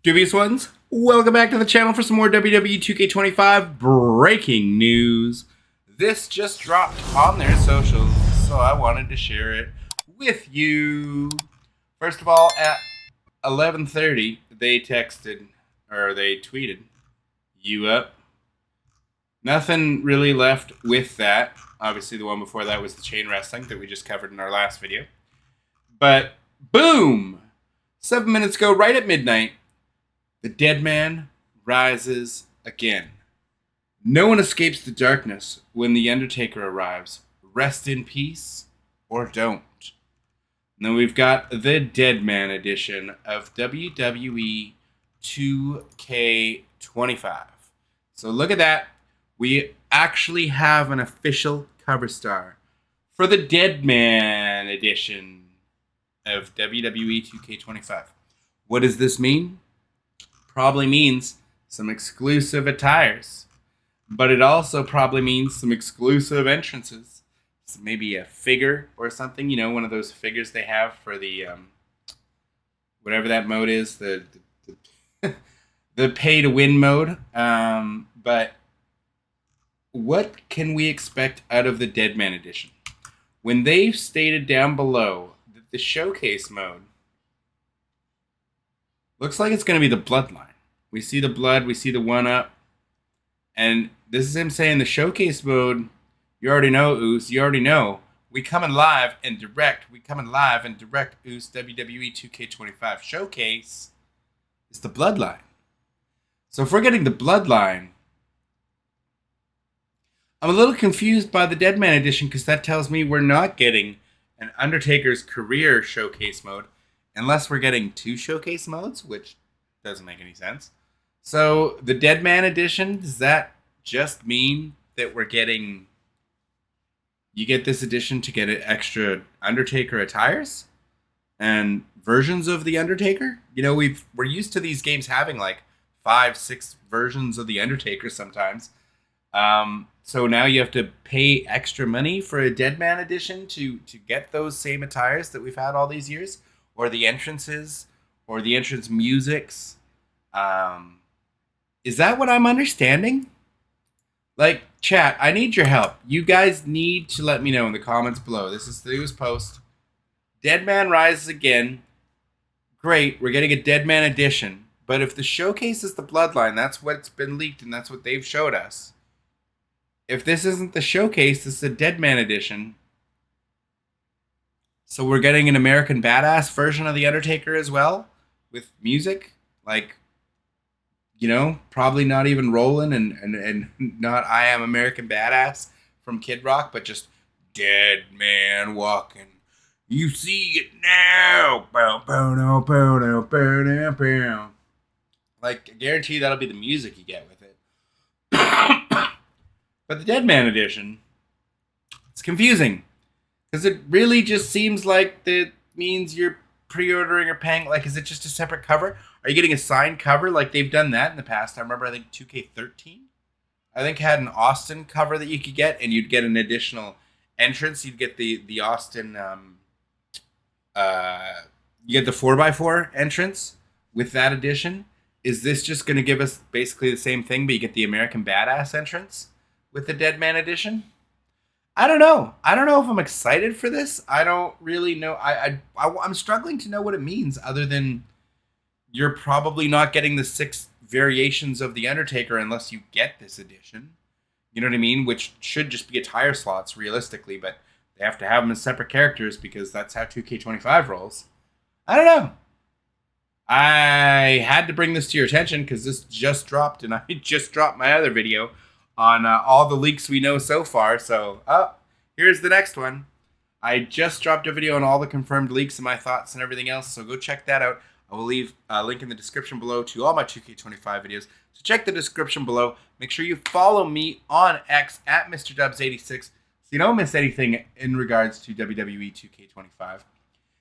Dubious ones, welcome back to the channel for some more WWE 2K25 breaking news. This just dropped on their socials, so I wanted to share it with you. First of all, at 11:30, they tweeted, "You up?" Nothing really left with that. Obviously, the one before that was the chain wrestling that we just covered in our last video. But boom! 7 minutes ago, right at midnight, the dead man rises again. No one escapes the darkness when the Undertaker arrives. Rest in peace or don't. And then we've got the Dead Man edition of WWE 2K25. So look at that. We actually have an official cover star for the Dead Man edition of WWE 2K25. What does this mean? Probably means some exclusive attires, but it also probably means some exclusive entrances. So maybe a figure or something, you know, one of those figures they have for the whatever that mode is, the the pay to win mode. But what can we expect out of the Dead Man edition? When they've stated down below that the showcase mode looks like it's going to be the bloodline. We see the blood, we see the one-up. And this is him saying the showcase mode, you already know, Oos, you already know. We coming live and direct. Oos, WWE 2K25 showcase is the bloodline. So if we're getting the bloodline, I'm a little confused by the Dead Man edition because that tells me we're not getting an Undertaker's career showcase mode unless we're getting two showcase modes, which doesn't make any sense. So the Dead Man edition, does that just mean that we're getting... You get this edition to get extra Undertaker attires and versions of the Undertaker? You know, we're used to these games having like 5-6 versions of the Undertaker sometimes. So now you have to pay extra money for a Dead Man edition to get those same attires that we've had all these years? Or the entrances, or the entrance musics. Is that what I'm understanding? Like, chat, I need your help. You guys need to let me know in the comments below. This is the news post. Dead Man rises again. Great, we're getting a Dead Man edition. But if the showcase is the bloodline, that's what's been leaked and that's what they've showed us. If this isn't the showcase, this is a Dead Man edition. So we're getting an American Badass version of The Undertaker as well, with music, like, you know, probably not even rolling and not I Am American Badass from Kid Rock, but just Dead Man walking. You see it now. Like, I guarantee that'll be the music you get with it. But the Dead Man edition, it's confusing. Because it really just seems like that means you're pre-ordering or paying. Like, is it just a separate cover? Are you getting a signed cover? Like, they've done that in the past. I remember, I think 2K13, I think had an Austin cover that you could get, and you'd get an additional entrance. You'd get the Austin, you get the 4x4 entrance with that edition. Is this just going to give us basically the same thing, but you get the American Badass entrance with the Dead Man edition? I don't know. I don't know if I'm excited for this. I don't really know. I'm struggling to know what it means other than you're probably not getting the 6 variations of The Undertaker unless you get this edition. You know what I mean? Which should just be attire slots realistically, but they have to have them as separate characters because that's how 2K25 rolls. I don't know. I had to bring this to your attention because this just dropped and I just dropped my other video on all the leaks we know so far. So, here's the next one. I just dropped a video on all the confirmed leaks and my thoughts and everything else, so go check that out. I will leave a link in the description below to all my 2K25 videos. So check the description below. Make sure you follow me on X at MrDubs86 so you don't miss anything in regards to WWE 2K25.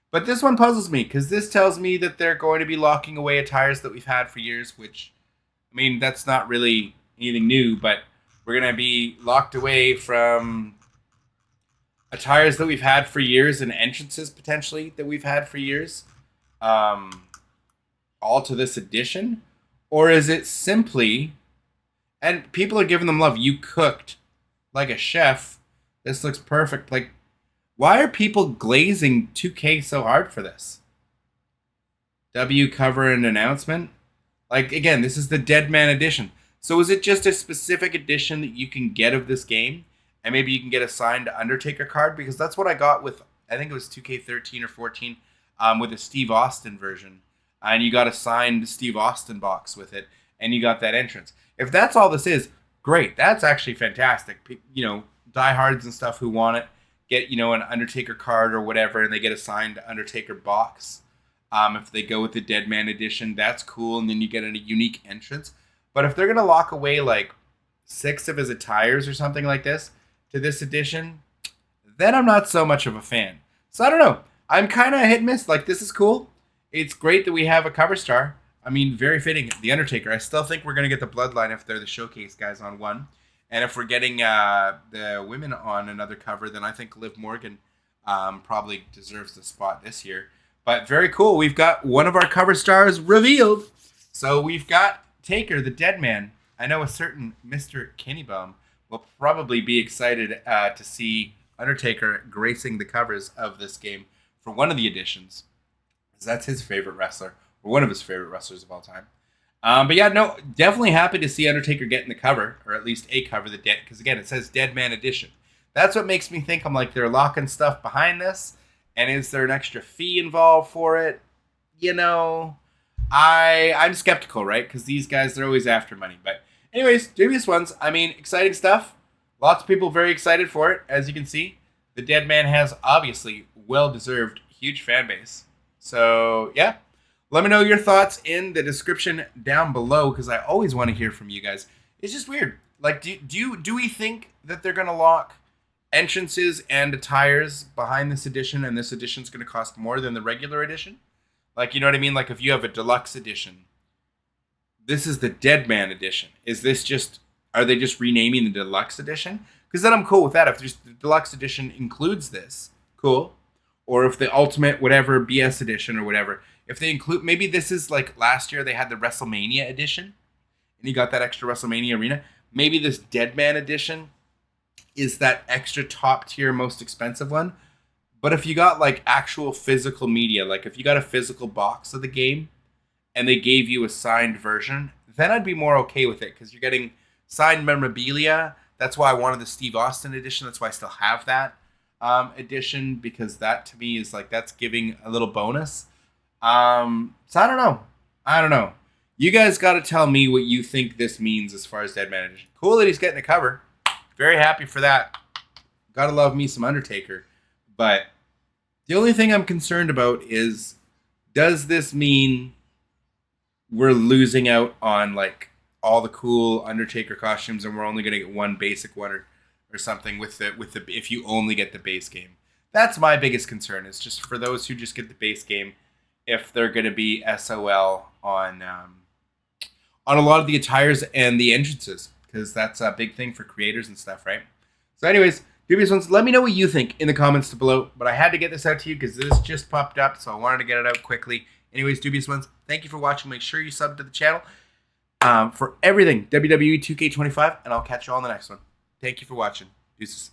But this one puzzles me because this tells me that they're going to be locking away attires that we've had for years, which, I mean, that's not really anything new, but we're going to be locked away from attires that we've had for years and entrances potentially that we've had for years. all to this edition? Or is it simply, and people are giving them love, you cooked like a chef. This looks perfect. Like, why are people glazing 2K so hard for this? W cover and announcement? Like, again, this is the Dead Man edition. So is it just a specific edition that you can get of this game? And maybe you can get a signed Undertaker card? Because that's what I got with, I think it was 2K13 or 14, with a Steve Austin version. And you got a signed Steve Austin box with it. And you got that entrance. If that's all this is, great. That's actually fantastic. You know, diehards and stuff who want it get, you know, an Undertaker card or whatever, and they get a signed Undertaker box. If they go with the Dead Man edition, that's cool, and then you get a unique entrance. But if they're going to lock away like 6 of his attires or something like this to this edition, then I'm not so much of a fan. So I don't know. I'm kind of hit and miss. Like, this is cool. It's great that we have a cover star. I mean, very fitting. The Undertaker. I still think we're going to get the Bloodline if they're the showcase guys on one. And if we're getting the women on another cover, then I think Liv Morgan probably deserves the spot this year. But very cool. We've got one of our cover stars revealed. So we've got Taker, the Dead Man. I know a certain Mr. Kennybaum will probably be excited to see Undertaker gracing the covers of this game for one of the editions. Because that's his favorite wrestler, or one of his favorite wrestlers of all time. But yeah, no, definitely happy to see Undertaker getting the cover, or at least a cover, because again, it says Dead Man Edition. That's what makes me think I'm like, they're locking stuff behind this. And is there an extra fee involved for it? You know, I'm skeptical, right? Because these guys, they're always after money. But anyways, dubious ones. I mean, exciting stuff. Lots of people very excited for it, as you can see. The Dead Man has obviously well-deserved huge fan base. So, yeah. Let me know your thoughts in the description down below, because I always want to hear from you guys. It's just weird. Like, do we think that they're going to lock entrances and attires behind this edition, and this edition's going to cost more than the regular edition? Like, you know what I mean? Like, if you have a deluxe edition, this is the Dead Man edition. Is this just, are they just renaming the deluxe edition? Because then I'm cool with that. If there's the deluxe edition includes this, cool. Or if the ultimate whatever BS edition or whatever, if they include, maybe this is like last year they had the WrestleMania edition, and you got that extra WrestleMania arena. Maybe this Dead Man edition is that extra top tier, most expensive one. But if you got like actual physical media, like if you got a physical box of the game and they gave you a signed version, then I'd be more okay with it, because you're getting signed memorabilia. That's why I wanted the Steve Austin edition. That's why I still have that edition, because that to me is like, that's giving a little bonus. So I don't know. You guys got to tell me what you think this means as far as Dead Man edition. Cool that he's getting a cover. Very happy for that. Gotta love me some Undertaker. But the only thing I'm concerned about is, does this mean we're losing out on like all the cool Undertaker costumes, and we're only gonna get one basic one or something with the if you only get the base game? That's my biggest concern. Is just for those who just get the base game, if they're gonna be SOL on a lot of the attires and the entrances, because that's a big thing for creators and stuff, right? So anyways, dubious ones, let me know what you think in the comments below. But I had to get this out to you because this just popped up, so I wanted to get it out quickly. Anyways, dubious ones, thank you for watching. Make sure you sub to the channel for everything WWE 2K25, and I'll catch you all in the next one. Thank you for watching. Deuces.